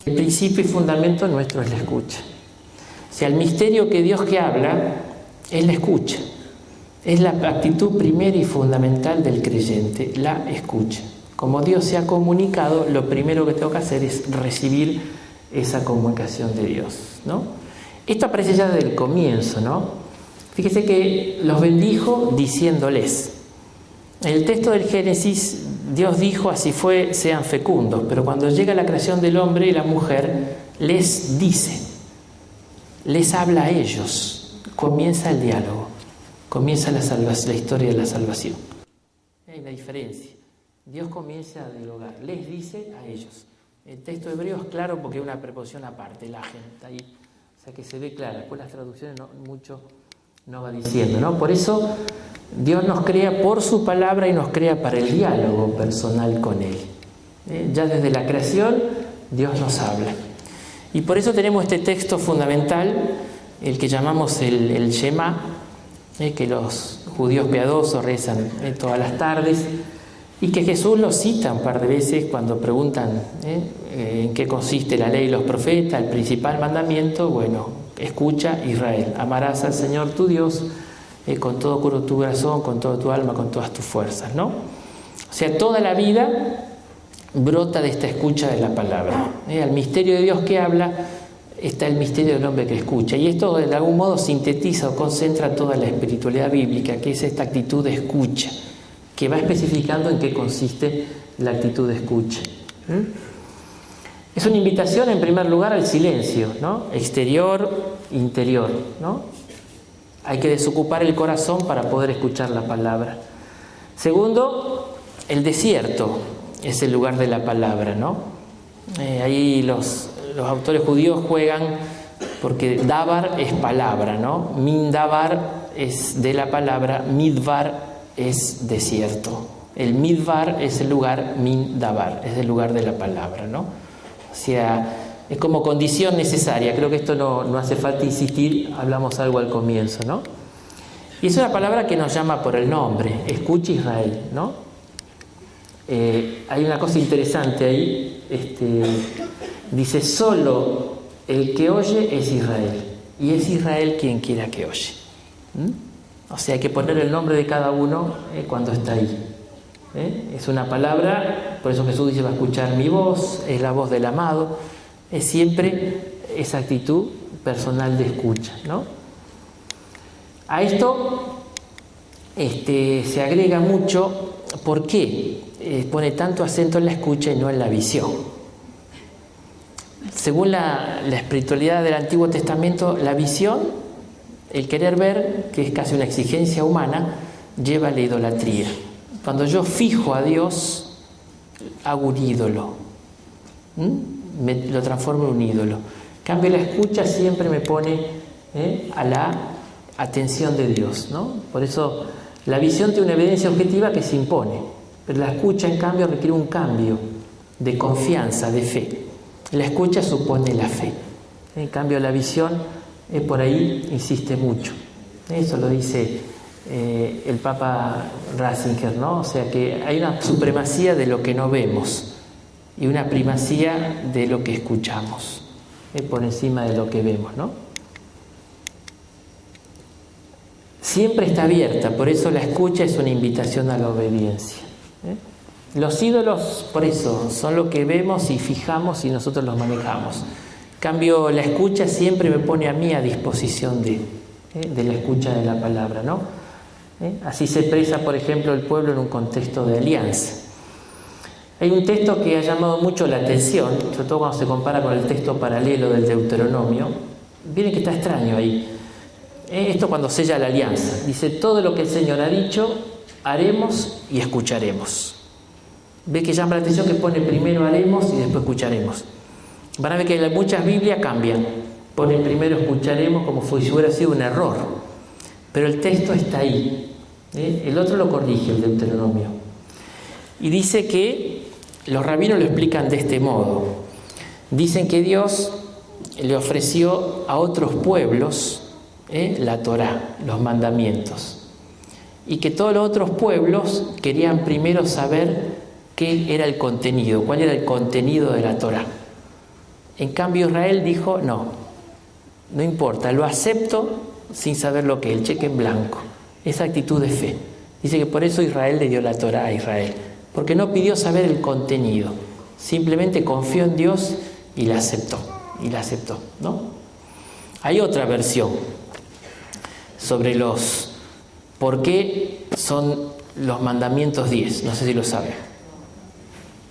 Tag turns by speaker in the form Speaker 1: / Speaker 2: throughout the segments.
Speaker 1: El principio y fundamento nuestro es la escucha. O sea, el misterio que Dios que habla es la escucha. Es la actitud primera y fundamental del creyente, la escucha. Como Dios se ha comunicado, lo primero que tengo que hacer es recibir esa comunicación de Dios, ¿no? Esto aparece ya desde el comienzo, ¿no? Fíjese que los bendijo diciéndoles. En el texto del Génesis, Dios dijo, así fue, sean fecundos. Pero cuando llega la creación del hombre y la mujer, les dice, les habla a ellos. Comienza el diálogo, comienza la historia de la salvación. Hay una diferencia. Dios comienza a dialogar, les dice a ellos. El texto hebreo es claro porque hay una preposición aparte, la gente ahí. O sea que se ve claro. Después las traducciones mucho no va diciendo, ¿no? Por eso Dios nos crea por su palabra y nos crea para el diálogo personal con Él. Ya desde la creación Dios nos habla. Y por eso tenemos este texto fundamental, el que llamamos el Shema, que los judíos piadosos rezan todas las tardes, y que Jesús lo cita un par de veces cuando preguntan en qué consiste la ley y los profetas, el principal mandamiento. Bueno, escucha Israel, amarás al Señor tu Dios con todo tu corazón, con toda tu alma, con todas tus fuerzas, ¿no? O sea, toda la vida brota de esta escucha de la palabra. Al misterio de Dios que habla está el misterio del hombre que escucha. Y esto de algún modo sintetiza o concentra toda la espiritualidad bíblica, que es esta actitud de escucha, que va especificando en qué consiste la actitud de escucha. Es una invitación, en primer lugar, al silencio, ¿no? Exterior, interior, ¿no? Hay que desocupar el corazón para poder escuchar la palabra. Segundo, el desierto es el lugar de la palabra, ¿no? Ahí los autores judíos juegan porque dabar es palabra, ¿no? Min dabar es de la palabra, midbar es desierto. El midbar es el lugar, min dabar es el lugar de la palabra, ¿no? O sea, es como condición necesaria. Creo que esto no hace falta insistir, hablamos algo al comienzo, ¿no? Y es una palabra que nos llama por el nombre, escucha Israel, ¿no? Hay una cosa interesante ahí, dice, solo el que oye es Israel, y es Israel quien quiera que oye. O sea, hay que poner el nombre de cada uno cuando está ahí. Es una palabra, por eso Jesús dice, va a escuchar mi voz, es la voz del amado. Es siempre esa actitud personal de escucha, ¿no? A esto se agrega mucho, ¿por qué pone tanto acento en la escucha y no en la visión? Según la espiritualidad del Antiguo Testamento, la visión, el querer ver, que es casi una exigencia humana, lleva a la idolatría. Cuando yo fijo a Dios, hago un ídolo. Lo transformo en un ídolo. En cambio, la escucha siempre me pone a la atención de Dios, ¿no? Por eso la visión tiene una evidencia objetiva que se impone, pero la escucha, en cambio, requiere un cambio de confianza, de fe. La escucha supone la fe. En cambio, la visión por ahí insiste mucho. Eso lo dice el Papa Ratzinger, ¿no? O sea que hay una supremacía de lo que no vemos y una primacía de lo que escuchamos, por encima de lo que vemos, ¿no? Siempre está abierta, por eso la escucha es una invitación a la obediencia. Los ídolos, por eso, son lo que vemos y fijamos y nosotros los manejamos. En cambio, la escucha siempre me pone a mí a disposición de la escucha de la palabra, ¿no? Así se expresa, por ejemplo, el pueblo en un contexto de alianza. Hay un texto que ha llamado mucho la atención, sobre todo cuando se compara con el texto paralelo del Deuteronomio. Miren que está extraño ahí. Esto cuando sella la alianza. Dice, todo lo que el Señor ha dicho, haremos y escucharemos. Ve que llama la atención que pone primero haremos y después escucharemos. Van a ver que muchas Biblias cambian. Ponen primero escucharemos como si hubiera sido un error. Pero el texto está ahí. El otro lo corrige, el Deuteronomio. Y dice que los rabinos lo explican de este modo. Dicen que Dios le ofreció a otros pueblos la Torá, los mandamientos. Y que todos los otros pueblos querían primero saber qué era el contenido, cuál era el contenido de la Torá. En cambio Israel dijo, no importa, lo acepto sin saber lo que es, el cheque en blanco. Esa actitud de fe. Dice que por eso Israel le dio la Torá a Israel, porque no pidió saber el contenido, simplemente confió en Dios y la aceptó, ¿no? Hay otra versión sobre por qué son los mandamientos 10, no sé si lo saben.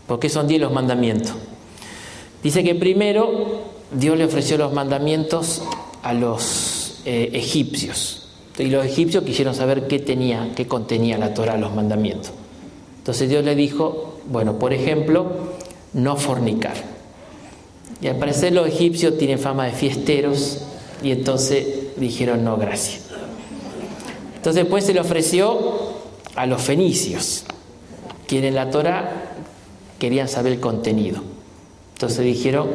Speaker 1: ¿Por qué son 10 los mandamientos? Dice que primero Dios le ofreció los mandamientos a los egipcios. Y los egipcios quisieron saber qué contenía la Torá, los mandamientos. Entonces Dios le dijo, bueno, por ejemplo, no fornicar. Y al parecer los egipcios tienen fama de fiesteros y entonces dijeron, no, gracias. Entonces después se le ofreció a los fenicios, quienes en la Torá querían saber el contenido. Entonces dijeron,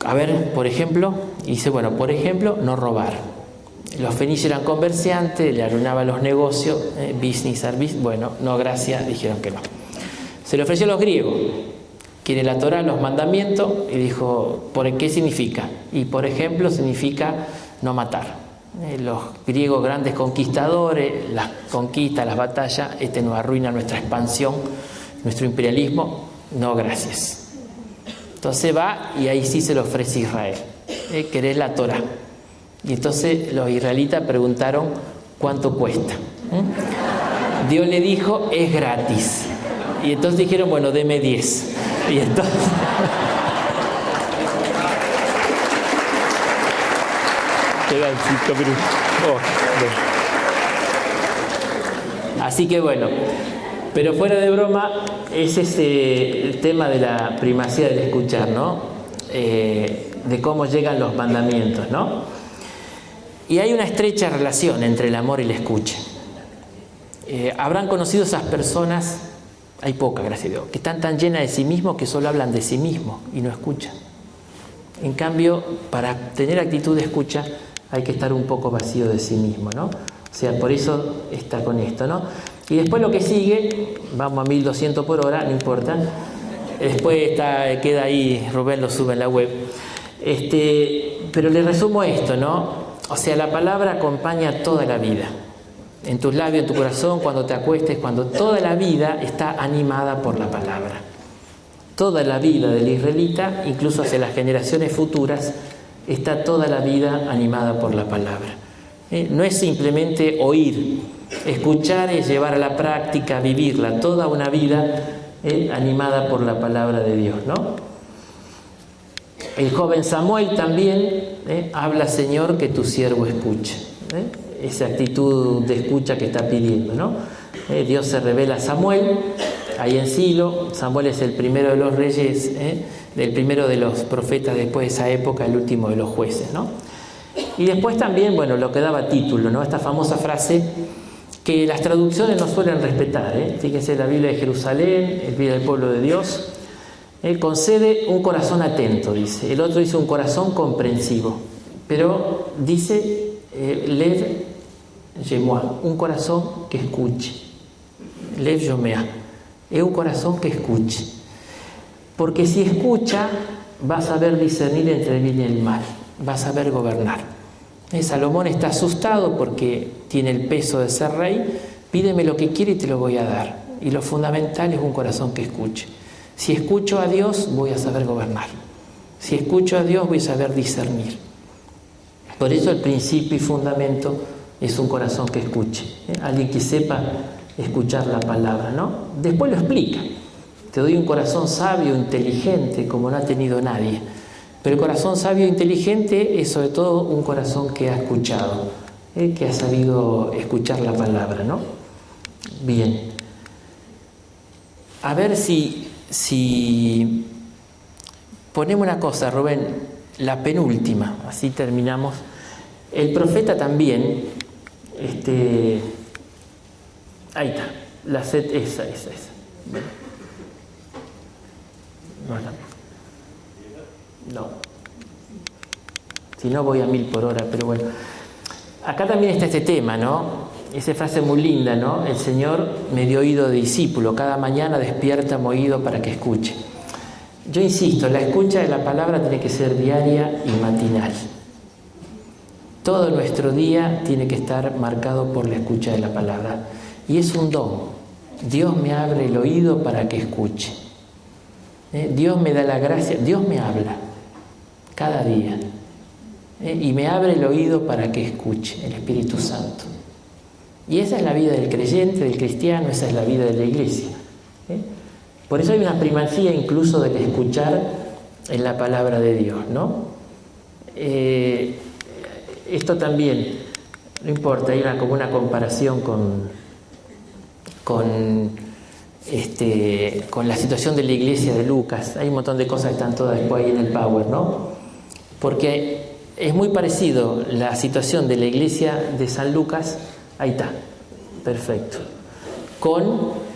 Speaker 1: a ver, por ejemplo, dice, bueno, por ejemplo, no robar. Los fenicios eran comerciantes, le arruinaban los negocios, business service, bueno, no, gracias, dijeron que no. Se le ofreció a los griegos, quienes la Torá, los mandamientos, y dijo, ¿por qué significa? Y por ejemplo, significa no matar. Los griegos, grandes conquistadores, las conquistas, las batallas, nos arruina nuestra expansión, nuestro imperialismo, no, gracias. Entonces va y ahí sí se le ofrece a Israel, querés la Torá. Y entonces los israelitas preguntaron cuánto cuesta. Dios le dijo, es gratis. Y entonces dijeron, bueno, deme 10. Y entonces quedan 5 minutos. Así que bueno, pero fuera de broma, es el tema de la primacía del escuchar, ¿no? De cómo llegan los mandamientos, ¿no? Y hay una estrecha relación entre el amor y la escucha. Habrán conocido esas personas, hay pocas, gracias a Dios, que están tan llenas de sí mismos que solo hablan de sí mismos y no escuchan. En cambio, para tener actitud de escucha hay que estar un poco vacío de sí mismo, ¿no? O sea, por eso está con esto, ¿no? Y después lo que sigue, vamos a 1200 por hora, no importa. Después queda ahí, Rubén lo sube en la web. Pero le resumo esto, ¿no? O sea, la palabra acompaña toda la vida. En tus labios, en tu corazón, cuando te acuestes, cuando toda la vida está animada por la palabra. Toda la vida del israelita, incluso hacia las generaciones futuras, está toda la vida animada por la palabra. No es simplemente oír, escuchar es llevar a la práctica, vivirla, toda una vida animada por la palabra de Dios, ¿no? El joven Samuel también habla, Señor, que tu siervo escuche. Esa actitud de escucha que está pidiendo, ¿no? Dios se revela a Samuel, ahí en Silo. Samuel es el primero de los reyes, el primero de los profetas después de esa época, el último de los jueces, ¿no? Y después también, bueno, lo que daba título, ¿no? Esta famosa frase que las traducciones no suelen respetar, Fíjense, la Biblia de Jerusalén, el Biblia del pueblo de Dios. Él concede un corazón atento, dice. El otro dice un corazón comprensivo. Pero dice Lev Yemoa, un corazón que escuche. Lev Yomea, es un corazón que escuche. Porque si escucha, va a saber discernir entre el bien y el mal. Va a saber gobernar. Salomón está asustado porque tiene el peso de ser rey. Pídeme lo que quiere y te lo voy a dar. Y lo fundamental es un corazón que escuche. Si escucho a Dios, voy a saber gobernar. Si escucho a Dios, voy a saber discernir. Por eso el principio y fundamento es un corazón que escuche. Alguien que sepa escuchar la palabra, ¿no? Después lo explica. Te doy un corazón sabio, inteligente, como no ha tenido nadie. Pero el corazón sabio e inteligente es sobre todo un corazón que ha escuchado, que ha sabido escuchar la palabra, ¿no? Bien. A ver si ponemos una cosa, Rubén, la penúltima, así terminamos. El profeta también, ahí está, la set, esa. No. Si no voy a 1000 por hora, pero bueno. Acá también está este tema, ¿no? Esa frase muy linda, ¿no? El Señor me dio oído de discípulo, cada mañana despierta mi oído para que escuche. Yo insisto, la escucha de la palabra tiene que ser diaria y matinal. Todo nuestro día tiene que estar marcado por la escucha de la palabra. Y es un don. Dios me abre el oído para que escuche. Dios me da la gracia, Dios me habla cada día. Y me abre el oído para que escuche, el Espíritu Santo. Y esa es la vida del creyente, del cristiano, esa es la vida de la iglesia. Por eso hay una primacía incluso del escuchar en la palabra de Dios, ¿no? Esto también, no importa, hay como una comparación con la situación de la iglesia de Lucas. Hay un montón de cosas que están todas después ahí en el Power, ¿no? Porque es muy parecido la situación de la iglesia de San Lucas, ahí está, perfecto, con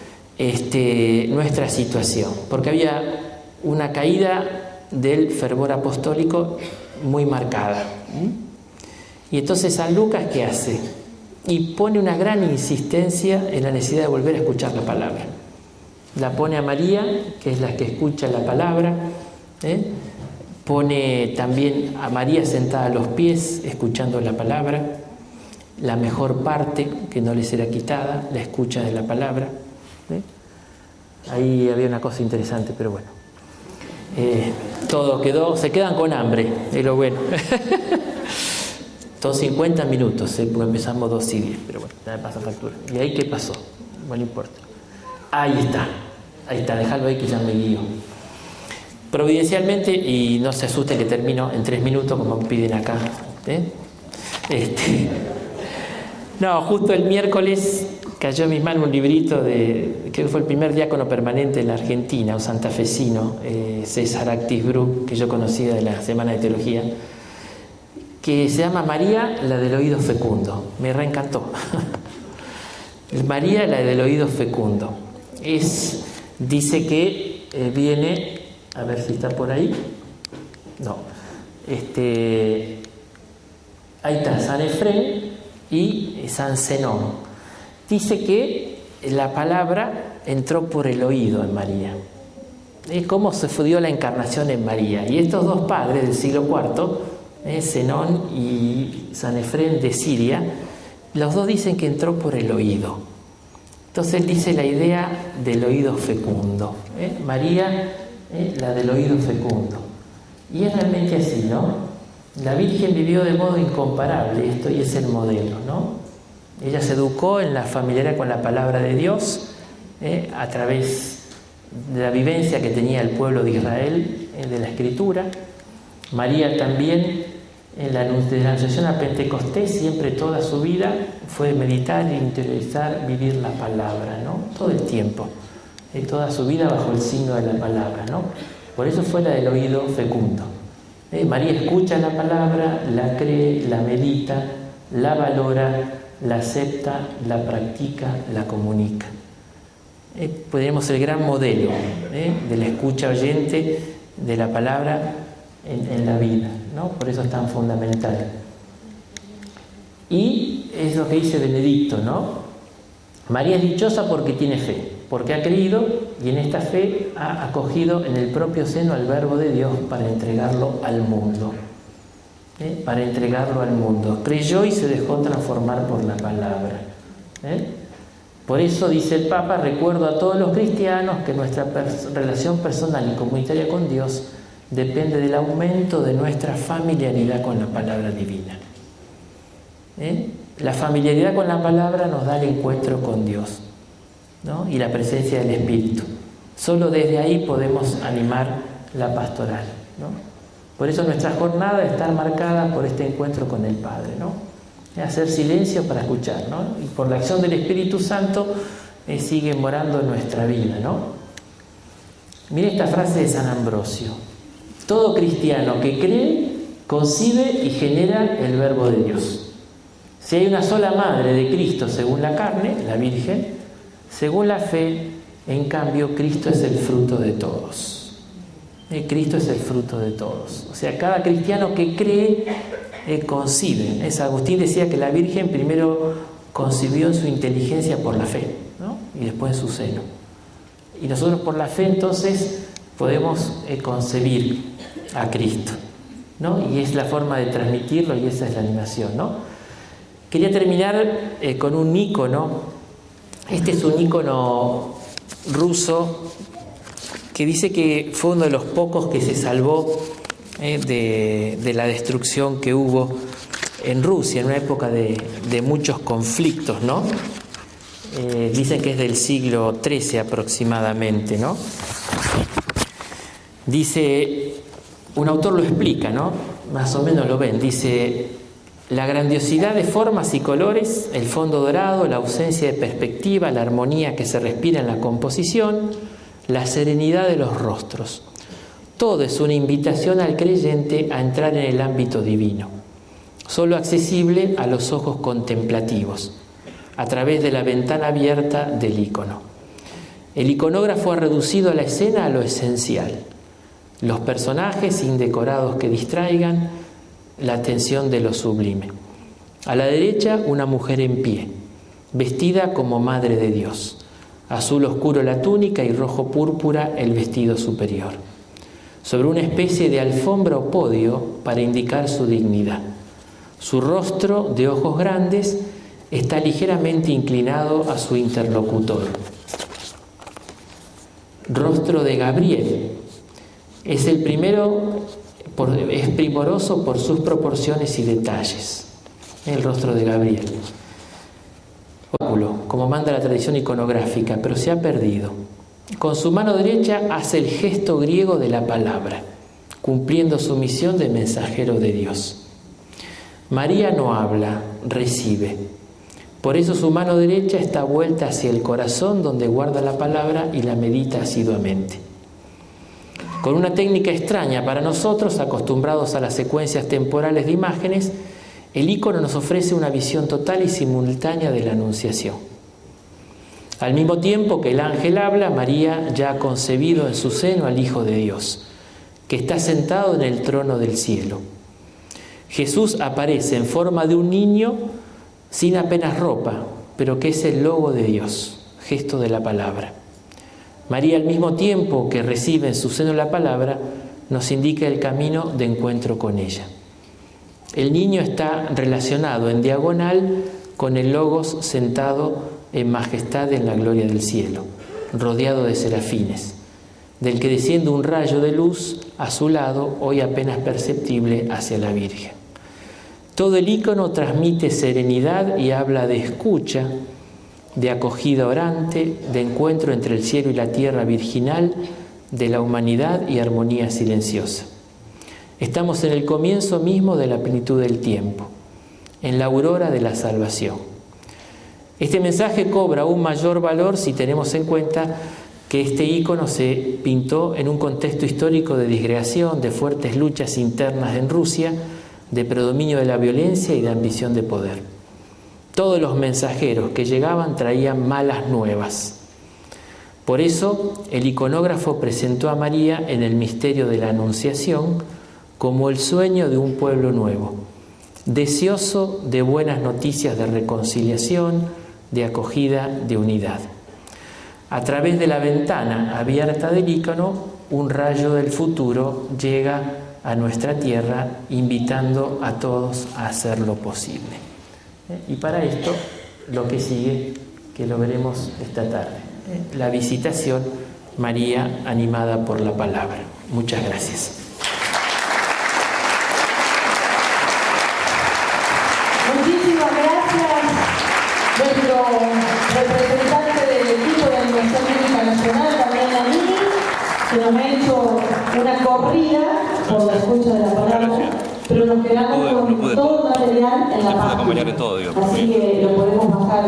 Speaker 1: nuestra situación, porque había una caída del fervor apostólico muy marcada. Y entonces San Lucas, ¿qué hace? Y pone una gran insistencia en la necesidad de volver a escuchar la palabra. La pone a María, que es la que escucha la palabra, pone también a María sentada a los pies, escuchando la palabra, la mejor parte que no le será quitada, la escucha de la palabra. Ahí había una cosa interesante, pero bueno. Todo se quedan con hambre, es lo bueno. Todos 50 minutos, porque empezamos 2 y 10, pero bueno, ya me pasa factura. ¿Y ahí qué pasó? Bueno, no importa. Ahí está, déjalo ahí que ya me guío. Providencialmente, y no se asuste que termino en 3 minutos, como piden acá. No, justo el miércoles cayó en mis manos un librito creo que fue el primer diácono permanente en la Argentina, un santafesino, César Actisbru, que yo conocía de la Semana de Teología, que se llama María, la del oído fecundo. Me reencantó. María, la del oído fecundo. Dice que viene, a ver si está por ahí. No. Ahí está, San Efrén y San Zenón. Dice que la palabra entró por el oído en María. Es como se dio la encarnación en María. Y estos dos padres del siglo IV, Zenón y San Efrén de Siria, los dos dicen que entró por el oído. Entonces él dice la idea del oído fecundo. María, la del oído fecundo. Y es realmente así, ¿no? La Virgen vivió de modo incomparable esto y es el modelo, ¿no? Ella se educó en la familiaridad con la palabra de Dios, a través de la vivencia que tenía el pueblo de Israel, de la Escritura. María también, en la anunciación a Pentecostés, siempre toda su vida fue meditar, interiorizar, vivir la palabra, ¿no? Todo el tiempo, toda su vida bajo el signo de la palabra, ¿no? Por eso fue la del oído fecundo. María escucha la palabra, la cree, la medita, la valora, la acepta, la practica, la comunica. Podríamos ser el gran modelo de la escucha oyente de la palabra en la vida, ¿no? Por eso es tan fundamental. Y es lo que dice Benedicto, ¿no? María es dichosa porque tiene fe, porque ha creído y en esta fe ha acogido en el propio seno al Verbo de Dios para entregarlo al mundo. Para entregarlo al mundo. Creyó y se dejó transformar por la palabra. Por eso, dice el Papa, recuerdo a todos los cristianos que nuestra relación personal y comunitaria con Dios depende del aumento de nuestra familiaridad con la palabra divina. La familiaridad con la palabra nos da el encuentro con Dios, ¿no? Y la presencia del Espíritu. Solo desde ahí podemos animar la pastoral, ¿no? Por eso nuestra jornada está marcada por este encuentro con el Padre, ¿no? Hacer silencio para escuchar, ¿no? Y por la acción del Espíritu Santo sigue morando en nuestra vida, ¿no? Mire esta frase de San Ambrosio. Todo cristiano que cree, concibe y genera el Verbo de Dios. Si hay una sola madre de Cristo según la carne, la Virgen, según la fe, en cambio, Cristo es el fruto de todos. Cristo es el fruto de todos. O sea, cada cristiano que cree, concibe. San Agustín decía que la Virgen primero concibió en su inteligencia por la fe, ¿no? Y después en su seno. Y nosotros por la fe entonces podemos concebir a Cristo, ¿no? Y es la forma de transmitirlo y esa es la animación, ¿no? Quería terminar con un ícono. Este es un ícono ruso que dice que fue uno de los pocos que se salvó de la destrucción que hubo en Rusia, en una época de muchos conflictos, ¿no? Dicen que es del siglo XIII aproximadamente, ¿no? Dice, un autor lo explica, ¿no? Más o menos lo ven, dice: la grandiosidad de formas y colores, el fondo dorado, la ausencia de perspectiva, la armonía que se respira en la composición, la serenidad de los rostros. Todo es una invitación al creyente a entrar en el ámbito divino, solo accesible a los ojos contemplativos, a través de la ventana abierta del ícono. El iconógrafo ha reducido la escena a lo esencial: los personajes indecorados que distraigan la atención de lo sublime. A la derecha, una mujer en pie, vestida como Madre de Dios. Azul oscuro la túnica y rojo púrpura el vestido superior. Sobre una especie de alfombra o podio para indicar su dignidad. Su rostro, de ojos grandes, está ligeramente inclinado a su interlocutor. Rostro de Gabriel. Es el primero, es primoroso por sus proporciones y detalles. El rostro de Gabriel. Como manda la tradición iconográfica, pero se ha perdido. Con su mano derecha hace el gesto griego de la palabra, cumpliendo su misión de mensajero de Dios. María no habla, recibe. Por eso su mano derecha está vuelta hacia el corazón, donde guarda la palabra y la medita asiduamente. Con una técnica extraña para nosotros, acostumbrados a las secuencias temporales de imágenes, el ícono nos ofrece una visión total y simultánea de la Anunciación. Al mismo tiempo que el ángel habla, María ya ha concebido en su seno al Hijo de Dios, que está sentado en el trono del cielo. Jesús aparece en forma de un niño sin apenas ropa, pero que es el logo de Dios, gesto de la palabra. María, al mismo tiempo que recibe en su seno la palabra, nos indica el camino de encuentro con ella. El niño está relacionado en diagonal con el Logos sentado en majestad en la gloria del cielo, rodeado de serafines, del que desciende un rayo de luz a su lado, hoy apenas perceptible, hacia la Virgen. Todo el ícono transmite serenidad y habla de escucha, de acogida orante, de encuentro entre el cielo y la tierra virginal, de la humanidad y armonía silenciosa. Estamos en el comienzo mismo de la plenitud del tiempo, en la aurora de la salvación. Este mensaje cobra aún mayor valor si tenemos en cuenta que este ícono se pintó en un contexto histórico de disgregación, de fuertes luchas internas en Rusia, de predominio de la violencia y de ambición de poder. Todos los mensajeros que llegaban traían malas nuevas. Por eso, el iconógrafo presentó a María en el misterio de la Anunciación como el sueño de un pueblo nuevo, deseoso de buenas noticias de reconciliación, de acogida, de unidad. A través de la ventana abierta del ícono, un rayo del futuro llega a nuestra tierra, invitando a todos a hacer lo posible. Y para esto, lo que sigue, que lo veremos esta tarde, la visitación, María animada por la palabra. Muchas gracias.
Speaker 2: Muchísimas gracias, nuestro representante del equipo de Animación Médica Nacional, también a mí, que nos ha hecho una corrida por la escucha de la palabra, pero nos quedamos con todo el material en la página. Así que lo podemos bajar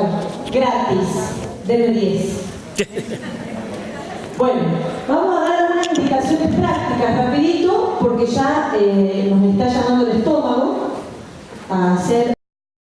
Speaker 2: gratis, desde 10. Bueno, vamos a dar unas indicaciones prácticas rapidito, porque ya nos está llamando el estómago a hacer